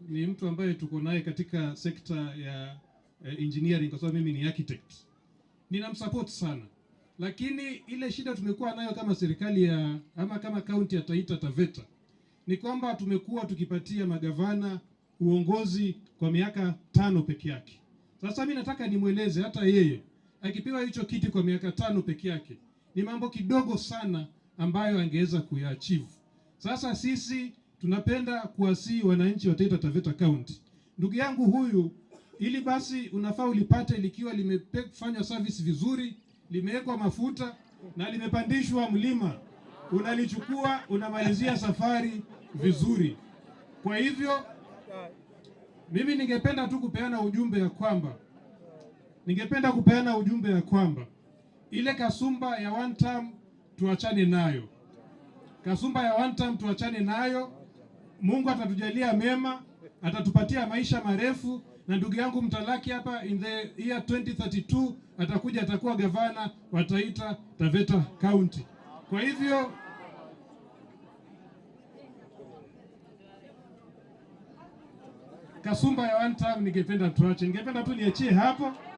ni mtu ambaye tuko naye katika sekta ya engineering, kwa sababu mimi ni architect. Ninamsupport sana, lakini ile shida tumekuwa nayo kama serikali kama kaunti ya Taita Taveta ni kwamba tumekuwa tukipatia magavana uongozi kwa miaka 5 peke yake. Sasa mimi nataka nimweleze hata yeye akipewa hicho kiti kwa miaka 5 peke yake ni mambo kidogo sana ambayo angeweza kuyaachieve. Sasa sisi tunapenda kuwasihi wananchi wa Taita Taveta County, ndugu yangu huyu, ili basi unafaa ulipate likiwa limefanya service vizuri, limewekwa mafuta na limepandishwa mlima, unalichukua unamalizia safari vizuri. Kwa hivyo mimi ningependa kupeana ujumbe ya kwamba ile kasumba ya one term tuachane nayo. Kasumba ya one term tuachane nayo. Mungu atatujalia mema, atatupatia maisha marefu, na ndugu yangu Mtalaki hapa in the year 2032 atakuwa gavana wa Taita Taveta County. Kwa hivyo kasumba ya one term ningependa tuache. Ningependa tu niachie hapo.